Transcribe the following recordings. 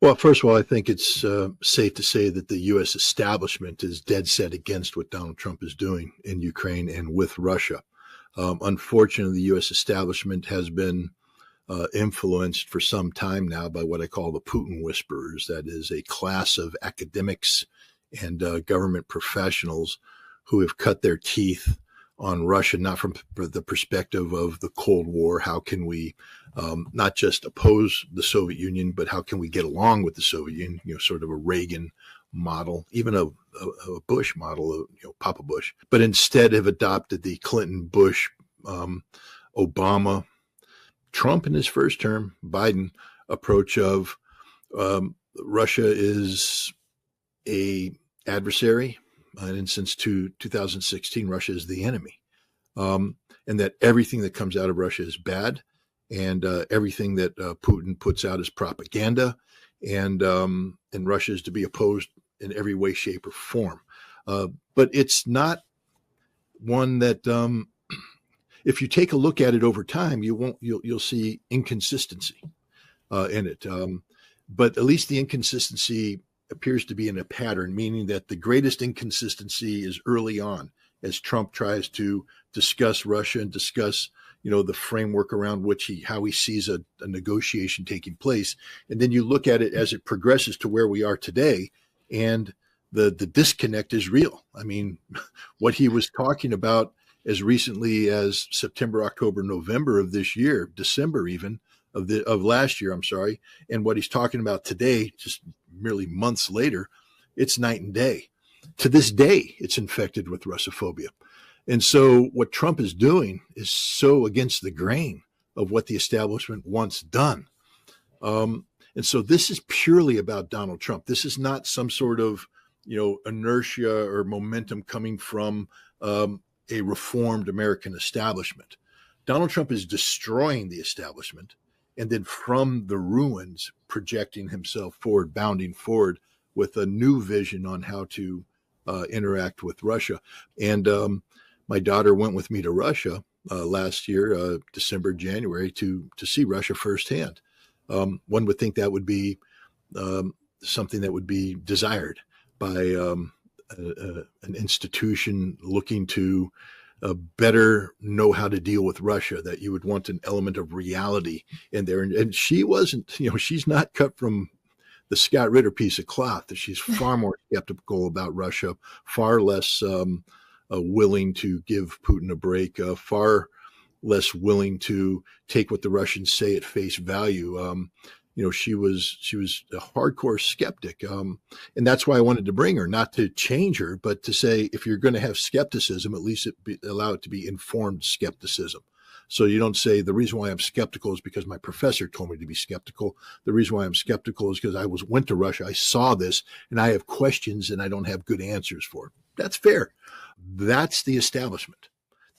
Well, first of all, I think it's safe to say that the U.S. establishment is dead set against what Donald Trump is doing in Ukraine and with Russia. Unfortunately, the U.S. establishment has been influenced for some time now by what I call the Putin whisperers. That is a class of academics and government professionals who have cut their teeth on Russia, not from the perspective of the Cold War. How can we not just oppose the Soviet Union, but how can we get along with the Soviet Union? Sort of a Reagan model, even a Bush model, Papa Bush. But instead have adopted the Clinton, Bush, Obama, Trump in his first term, Biden approach of Russia is a adversary. And since 2016, Russia is the enemy, and that everything that comes out of Russia is bad, and everything that Putin puts out is propaganda, and Russia is to be opposed in every way, shape, or form. But it's not one that, if you take a look at it over time, you'll see inconsistency in it. But at least the inconsistency appears to be in a pattern, meaning that the greatest inconsistency is early on, as Trump tries to discuss Russia and discuss, the framework around which how he sees a negotiation taking place. And then you look at it as it progresses to where we are today, and the disconnect is real. I mean, what he was talking about as recently as September, October, November of this year, December even of last year, I'm sorry, and what he's talking about today, just merely months later, it's night and day. To this day, it's infected with Russophobia. And so what Trump is doing is so against the grain of what the establishment wants done. And so this is purely about Donald Trump. This is not some sort of, inertia or momentum coming from a reformed American establishment. Donald Trump is destroying the establishment, and then from the ruins, projecting himself forward, bounding forward with a new vision on how to interact with Russia. And my daughter went with me to Russia last year, December, January, to see Russia firsthand. One would think that would be something that would be desired by an institution looking to better know how to deal with Russia, that you would want an element of reality in there. And she wasn't, she's not cut from the Scott Ritter piece of cloth. That she's far more skeptical about Russia, far less willing to give Putin a break, far less willing to take what the Russians say at face value. She was a hardcore skeptic. And that's why I wanted to bring her, not to change her, but to say, if you're going to have skepticism, at least allow it to be informed skepticism. So you don't say the reason why I'm skeptical is because my professor told me to be skeptical. The reason why I'm skeptical is because I went to Russia, I saw this, and I have questions and I don't have good answers for it. That's fair. That's the establishment.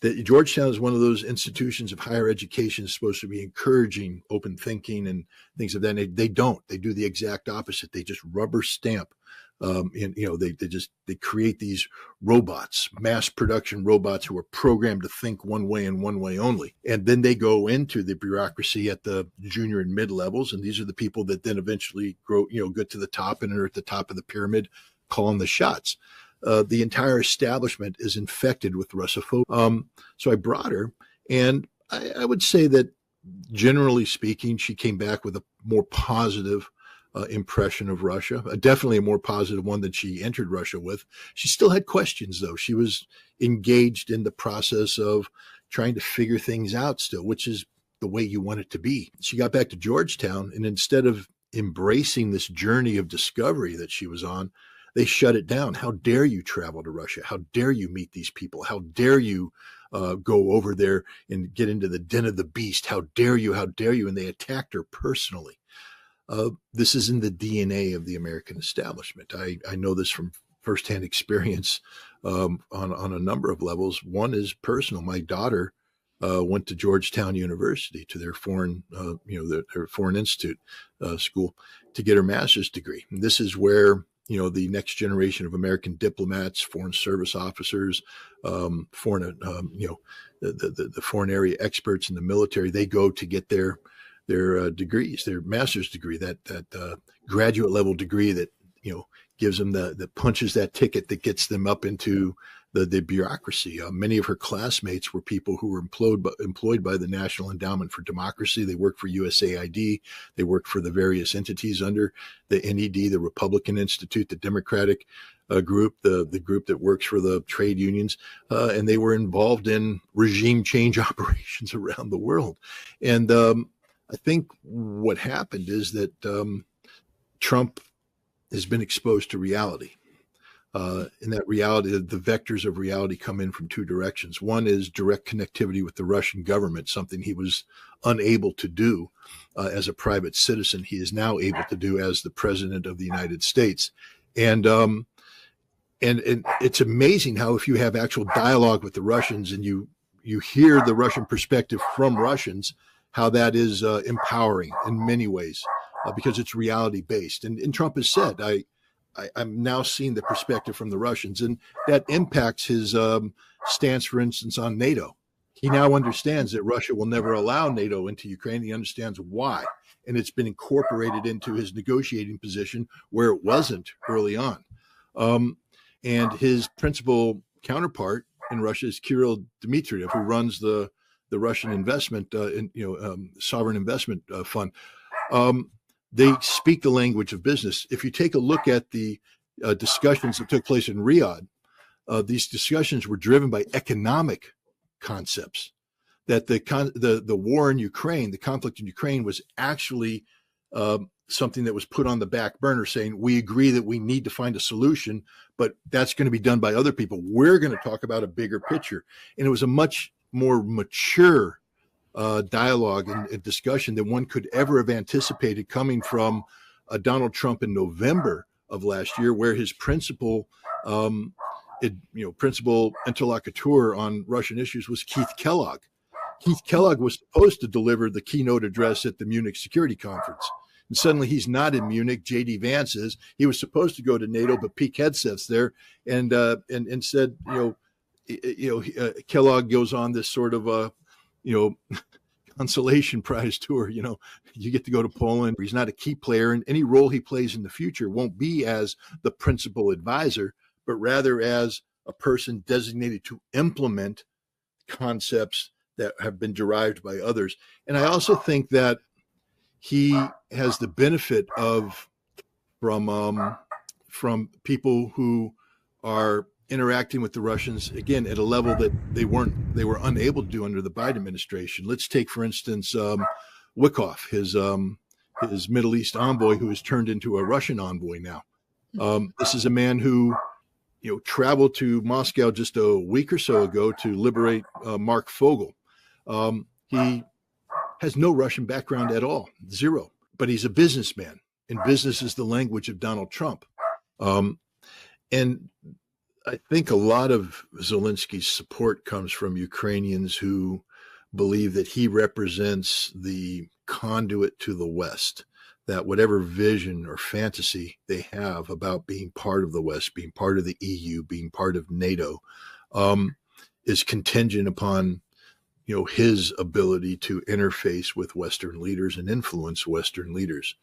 That Georgetown is one of those institutions of higher education supposed to be encouraging open thinking and things of that. And they don't. They do the exact opposite. They just rubber stamp. They create these robots, mass production robots who are programmed to think one way and one way only. And then they go into the bureaucracy at the junior and mid levels. And these are the people that then eventually get to the top and are at the top of the pyramid calling the shots. The entire establishment is infected with Russophobia. So I brought her, and I would say that generally speaking, she came back with a more positive impression of Russia, definitely a more positive one than she entered Russia with. She still had questions, though. She was engaged in the process of trying to figure things out still, which is the way you want it to be. She got back to Georgetown, and instead of embracing this journey of discovery that she was on, they shut it down. How dare you travel to Russia? How dare you meet these people? How dare you go over there and get into the den of the beast? How dare you? How dare you? And they attacked her personally. This is in the DNA of the American establishment. I know this from firsthand experience on a number of levels. One is personal. My daughter went to Georgetown University, to their foreign, their foreign institute school, to get her master's degree. And this is where the next generation of American diplomats, foreign service officers, the foreign area experts in the military, they go to get their degrees, their master's degree, that graduate level degree that gives them that punches that ticket that gets them up into the bureaucracy. Many of her classmates were people who were employed by the National Endowment for Democracy. They worked for USAID. They worked for the various entities under the NED, the Republican Institute, the Democratic group, the group that works for the trade unions, and they were involved in regime change operations around the world. And I think what happened is that Trump has been exposed to reality. In that reality, the vectors of reality come in from two directions. One is direct connectivity with the Russian government, something he was unable to do as a private citizen. He is now able to do as the president of the United States. And it's amazing how if you have actual dialogue with the Russians and you hear the Russian perspective from Russians, how that is empowering in many ways because it's reality based. And Trump has said, I'm now seeing the perspective from the Russians, and that impacts his stance, for instance, on NATO. He now understands that Russia will never allow NATO into Ukraine. He understands why, and it's been incorporated into his negotiating position where it wasn't early on. And his principal counterpart in Russia is Kirill Dmitriev, who runs the Russian investment, sovereign investment fund. They speak the language of business. If you take a look at the discussions that took place in Riyadh, these discussions were driven by economic concepts. That the war in Ukraine, the conflict in Ukraine, was actually something that was put on the back burner, saying we agree that we need to find a solution, but that's going to be done by other people. We're going to talk about a bigger picture, and it was a much more mature dialogue and discussion than one could ever have anticipated coming from Donald Trump in November of last year, where his principal interlocutor on Russian issues was Keith Kellogg. Keith Kellogg was supposed to deliver the keynote address at the Munich Security Conference. And suddenly he's not in Munich. J.D. Vance is. He was supposed to go to NATO, but Pete Hegseth's there, and said, Kellogg goes on this sort of consolation prize tour. You get to go to Poland. He's not a key player, and any role he plays in the future won't be as the principal advisor, but rather as a person designated to implement concepts that have been derived by others. And I also think that he has the benefit of from people who are interacting with the Russians, again, at a level that they were unable to do under the Biden administration. Let's take, for instance, Wickoff, his Middle East envoy, who has turned into a Russian envoy now. This is a man who, traveled to Moscow just a week or so ago to liberate Mark Fogel. He has no Russian background at all, zero, but he's a businessman, and business is the language of Donald Trump. And I think a lot of Zelensky's support comes from Ukrainians who believe that he represents the conduit to the West, that whatever vision or fantasy they have about being part of the West, being part of the EU, being part of NATO, is contingent upon his ability to interface with Western leaders and influence Western leaders.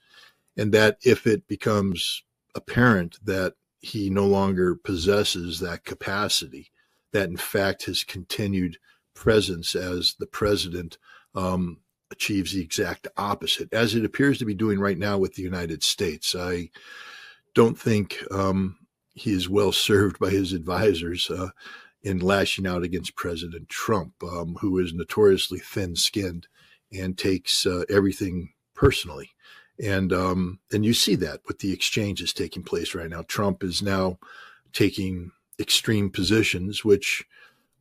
And that if it becomes apparent that he no longer possesses that capacity, that in fact his continued presence as the president achieves the exact opposite, as it appears to be doing right now with the United States. I don't think he is well served by his advisors in lashing out against President Trump, who is notoriously thin-skinned and takes everything personally. And you see that with the exchanges taking place right now. Trump is now taking extreme positions, which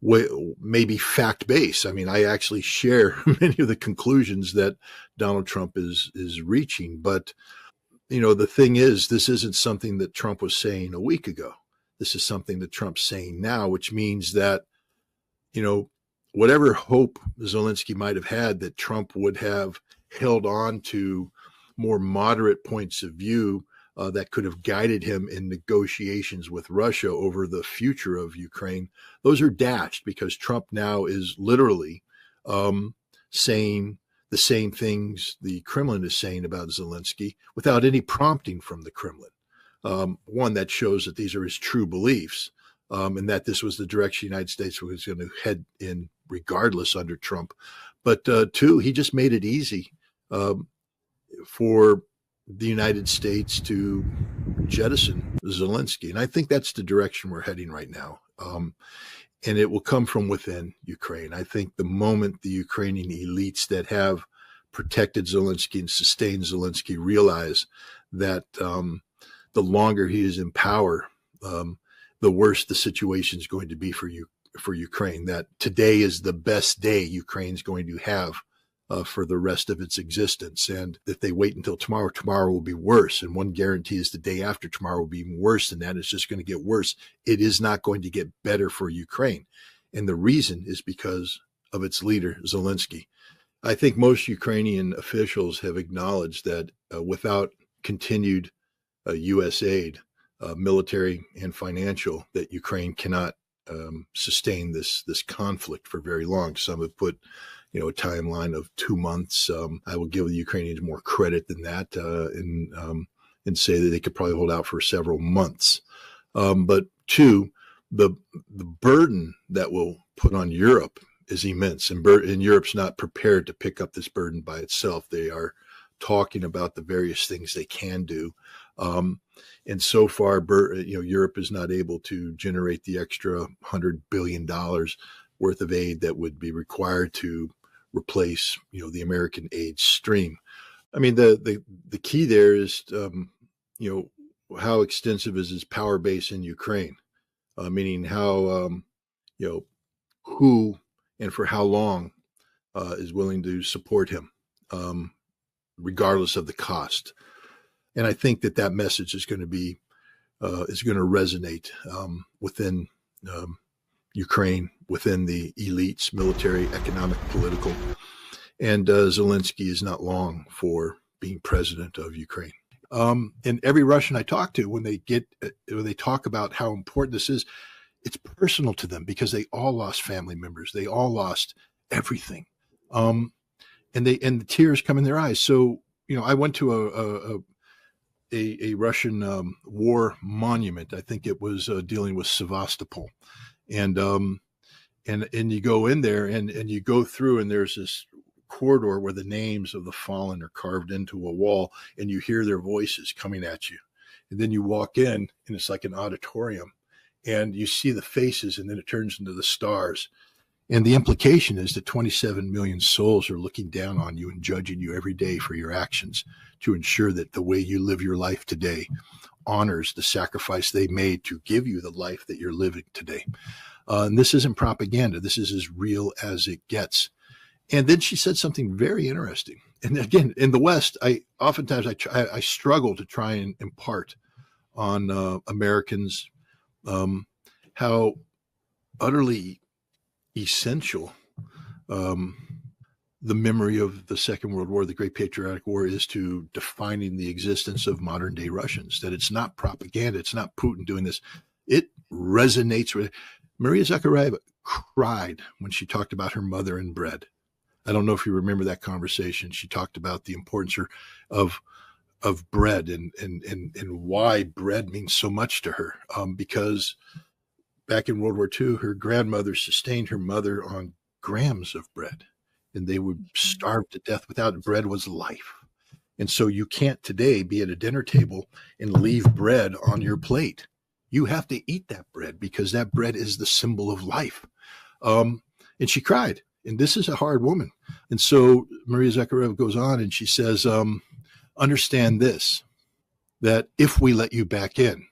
may be fact-based. I mean, I actually share many of the conclusions that Donald Trump is reaching. But, the thing is, this isn't something that Trump was saying a week ago. This is something that Trump's saying now, which means that, whatever hope Zelensky might have had that Trump would have held on to more moderate points of view that could have guided him in negotiations with Russia over the future of Ukraine, those are dashed because Trump now is literally saying the same things the Kremlin is saying about Zelensky without any prompting from the Kremlin. One, that shows that these are his true beliefs, and that this was the direction the United States was going to head in regardless under Trump. But two, he just made it easy for the United States to jettison Zelensky. And I think that's the direction we're heading right now. And it will come from within Ukraine. I think the moment the Ukrainian elites that have protected Zelensky and sustained Zelensky realize that the longer he is in power, the worse the situation is going to be for Ukraine. That today is the best day Ukraine's going to have for the rest of its existence. And if they wait until tomorrow, tomorrow will be worse. And one guarantee is the day after tomorrow will be even worse than that. It's just going to get worse. It is not going to get better for Ukraine. And the reason is because of its leader, Zelensky. I think most Ukrainian officials have acknowledged that without continued U.S. aid, military and financial, that Ukraine cannot sustain this conflict for very long. Some have put a timeline of 2 months. I will give the Ukrainians more credit than that, and say that they could probably hold out for several months. But two, the burden that will put on Europe is immense, and Europe's not prepared to pick up this burden by itself. They are talking about the various things they can do. And so far, Europe is not able to generate the extra $100 billion worth of aid that would be required to replace, the American aid stream. I mean, the key there is, how extensive is his power base in Ukraine? Meaning how, who and for how long is willing to support him, regardless of the cost. And I think that message is going to be, is going to resonate within Ukraine, within the elites, military, economic, political. And Zelensky is not long for being president of Ukraine. And every Russian I talk to, when they talk about how important this is, it's personal to them because they all lost family members. They all lost everything. And the tears come in their eyes. So, I went to a Russian war monument. I think it was dealing with Sevastopol. And you go in there and you go through, and there's this corridor where the names of the fallen are carved into a wall, and you hear their voices coming at you. And then you walk in, and it's like an auditorium, and you see the faces, and then it turns into the stars. And the implication is that 27 million souls are looking down on you and judging you every day for your actions to ensure that the way you live your life today honors the sacrifice they made to give you the life that you're living today. And this isn't propaganda. This is as real as it gets. And then she said something very interesting. And again, in the West, I struggle to try and impart on Americans how utterly essential the memory of the Second World War, the Great Patriotic War, is to defining the existence of modern day Russians. That it's not propaganda. It's not Putin doing this. It resonates with. Maria Zakhareva cried when she talked about her mother and bread. I don't know if you remember that conversation. She talked about the importance of bread and why bread means so much to her. Because back in World War II, her grandmother sustained her mother on grams of bread, and they would starve to death without it. Bread was life. And so you can't today be at a dinner table and leave bread on your plate. You have to eat that bread because that bread is the symbol of life. And she cried. And this is a hard woman. And so Maria Zakhareva goes on and she says, understand this, that if we let you back in,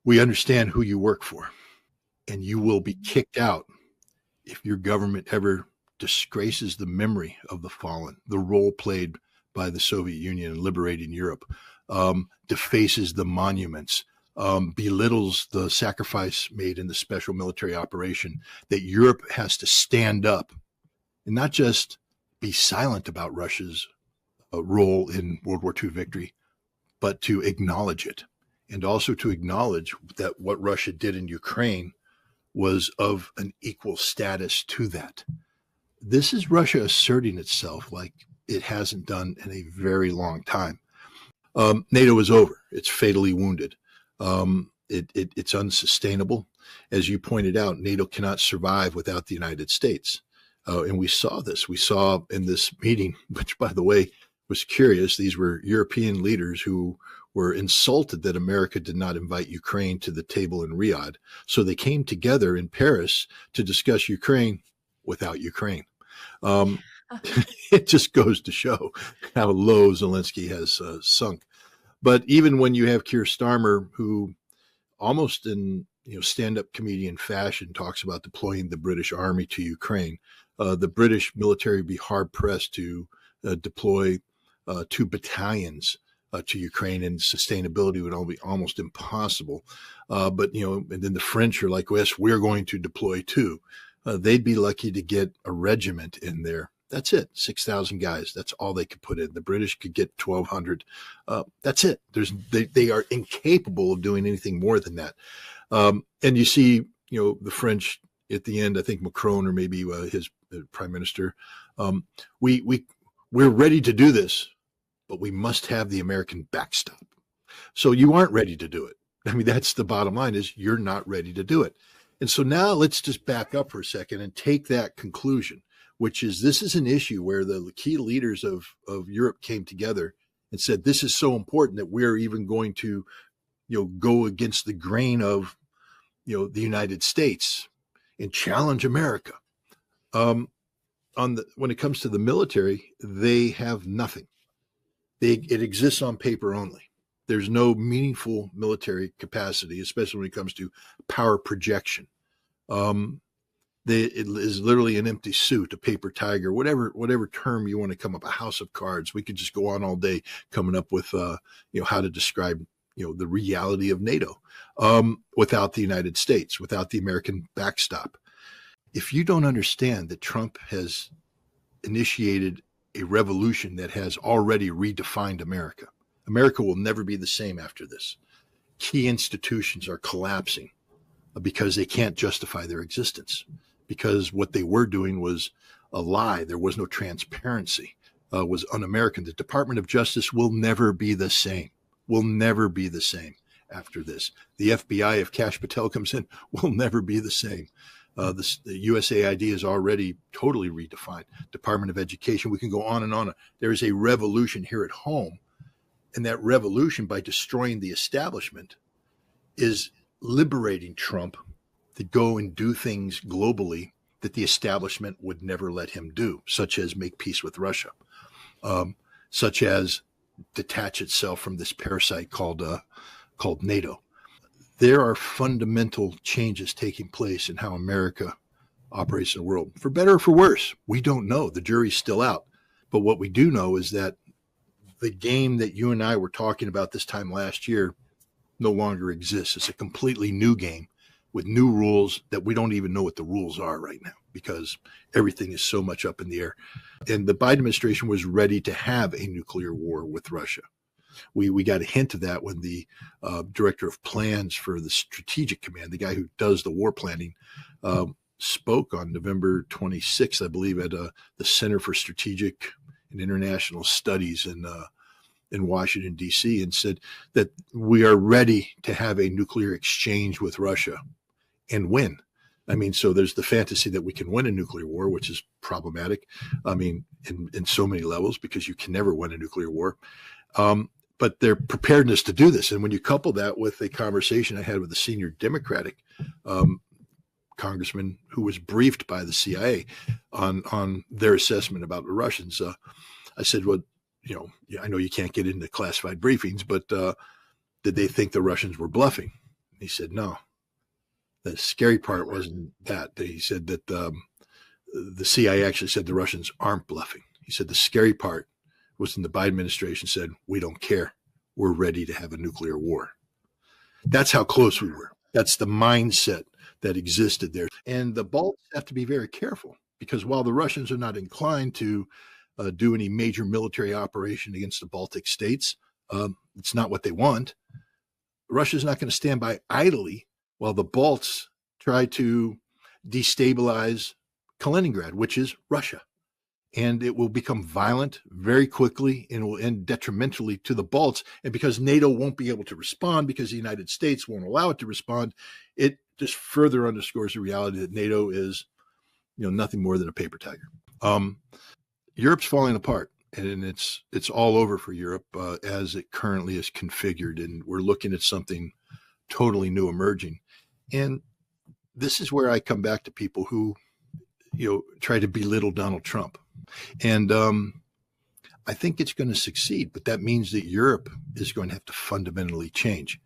we understand who you work for, and you will be kicked out if your government ever disgraces the memory of the fallen, the role played by the Soviet Union in liberating Europe, defaces the monuments, belittles the sacrifice made in the special military operation, that Europe has to stand up and not just be silent about Russia's role in World War II victory, but to acknowledge it, and also to acknowledge that what Russia did in Ukraine was of an equal status to that. This is Russia asserting itself like it hasn't done in a very long time. NATO is over. It's fatally wounded. It's unsustainable. As you pointed out, NATO cannot survive without the United States. And we saw this. We saw in this meeting, which, by the way, was curious. These were European leaders who were insulted that America did not invite Ukraine to the table in Riyadh. So they came together in Paris to discuss Ukraine without Ukraine. It just goes to show how low Zelensky has sunk. But even when you have Keir Starmer, who almost in stand-up comedian fashion talks about deploying the British Army to Ukraine, the British military would be hard-pressed to deploy 2 battalions to Ukraine, and sustainability would all be almost impossible. But and then the French are like, yes, we're going to deploy 2. They'd be lucky to get a regiment in there. That's it. 6,000 guys. That's all they could put in. The British could get 1,200. That's it. They are incapable of doing anything more than that. And you see, the French at the end, I think Macron or maybe his prime minister, we're ready to do this, but we must have the American backstop. So you aren't ready to do it. I mean, that's the bottom line, is you're not ready to do it. And so now let's just back up for a second and take that conclusion, which is this is an issue where the key leaders of Europe came together and said, this is so important that we're even going to, go against the grain of, the United States and challenge America. When it comes to the military, they have nothing. It exists on paper only. There's no meaningful military capacity, especially when it comes to power projection. It is literally an empty suit, a paper tiger, whatever term you want to come up, a house of cards. We could just go on all day coming up with, how to describe, the reality of NATO without the United States, without the American backstop. If you don't understand that Trump has initiated a revolution that has already redefined America, America will never be the same after this. Key institutions are collapsing because they can't justify their existence, because what they were doing was a lie. There was no transparency, was un-American. The Department of Justice will never be the same, after this. The FBI, if Kash Patel comes in, will never be the same. The USAID is already totally redefined. Department of Education, we can go on and on. There is a revolution here at home. And that revolution, by destroying the establishment, is liberating Trump to go and do things globally that the establishment would never let him do, such as make peace with Russia, such as detach itself from this parasite called NATO. There are fundamental changes taking place in how America operates in the world, for better or for worse. We don't know. The jury's still out. But what we do know is that the game that you and I were talking about this time last year no longer exists. It's a completely new game with new rules that we don't even know what the rules are right now, because everything is so much up in the air. And the Biden administration was ready to have a nuclear war with Russia. We got a hint of that when the director of plans for the Strategic Command, the guy who does the war planning, spoke on November 26th, I believe, at the Center for Strategic and International Studies in Washington, D.C., and said that we are ready to have a nuclear exchange with Russia and win. I mean, so there's the fantasy that we can win a nuclear war, which is problematic. I mean, in so many levels, because you can never win a nuclear war. But their preparedness to do this. And when you couple that with a conversation I had with a senior Democratic congressman who was briefed by the CIA on their assessment about the Russians, I said, well, I know you can't get into classified briefings, but did they think the Russians were bluffing? And he said, no. The scary part wasn't that. He said that the CIA actually said the Russians aren't bluffing. He said the scary part was when the Biden administration said, we don't care. We're ready to have a nuclear war. That's how close we were. That's the mindset that existed there. And the Balts have to be very careful, because while the Russians are not inclined to do any major military operation against the Baltic states, it's not what they want. Russia's not going to stand by idly while the Balts try to destabilize Kaliningrad, which is Russia. and it will become violent very quickly and will end detrimentally to the Balts. And because NATO won't be able to respond, because the United States won't allow it to respond, it just further underscores the reality that NATO is, nothing more than a paper tiger. Europe's falling apart, and it's all over for Europe as it currently is configured, and we're looking at something totally new emerging. And this is where I come back to people who, try to belittle Donald Trump. And I think it's going to succeed, but that means that Europe is going to have to fundamentally change.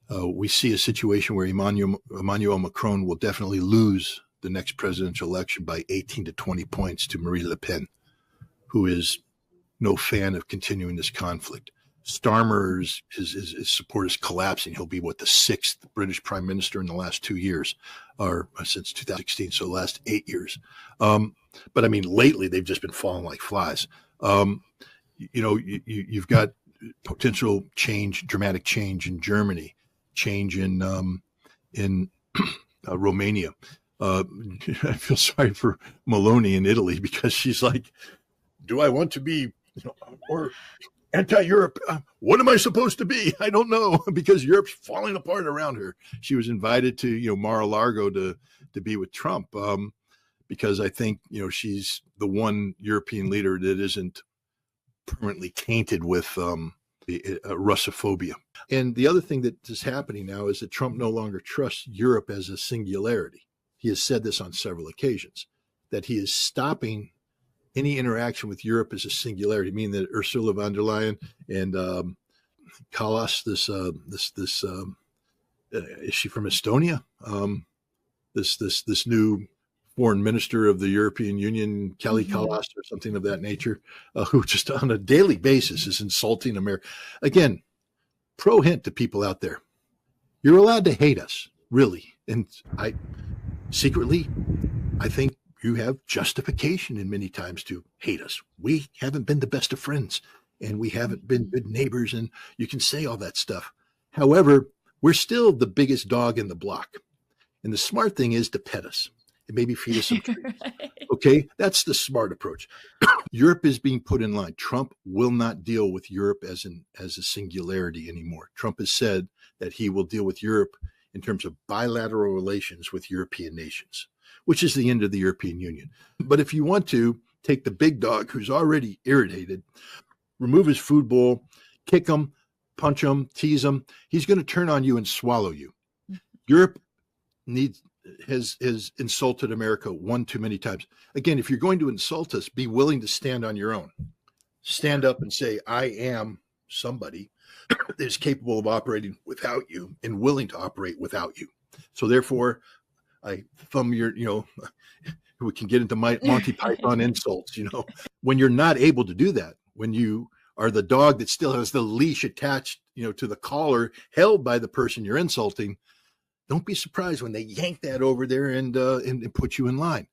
We see a situation where Emmanuel Macron will definitely lose the next presidential election by 18 to 20 points to Marine Le Pen, who is no fan of continuing this conflict. Starmer's his support is collapsing. He'll be the sixth British prime minister in the last 2 years, or since 2016, so the last 8 years. But I mean, lately they've just been falling like flies. You've got potential change, dramatic change in Germany, change in Romania. I feel sorry for Meloni in Italy, because she's like, do I want to be, or anti-Europe? What am I supposed to be? I don't know, because Europe's falling apart around her. She was invited to, Mar-a-Lago to be with Trump, because I think, she's the one European leader that isn't permanently tainted with Russophobia. And the other thing that is happening now is that Trump no longer trusts Europe as a singularity. He has said this on several occasions, that he is stopping any interaction with Europe as a singularity, meaning that Ursula von der Leyen and Kallas, is she from Estonia? This new foreign minister of the European Union, Kelly Kallas, or something of that nature, who just on a daily basis is insulting America. Again, pro hint to people out there: you're allowed to hate us, really, and I think you have justification in many times to hate us. We haven't been the best of friends, and we haven't been good neighbors, and you can say all that stuff. However, we're still the biggest dog in the block. And the smart thing is to pet us and maybe feed us some treats. Right. Okay, that's the smart approach. Europe is being put in line. Trump will not deal with Europe as a singularity anymore. Trump has said that he will deal with Europe in terms of bilateral relations with European nations, which is the end of the European Union. But if you want to take the big dog who's already irritated, remove his food bowl, kick him, punch him, tease him, he's going to turn on you and swallow you. Europe has insulted America one too many times. Again, if you're going to insult us, be willing to stand on your own. Stand up and say, I am somebody that is capable of operating without you and willing to operate without you. So therefore, I thumb your, we can get into Monty Python insults, when you're not able to do that, when you are the dog that still has the leash attached, to the collar held by the person you're insulting, don't be surprised when they yank that over there and put you in line.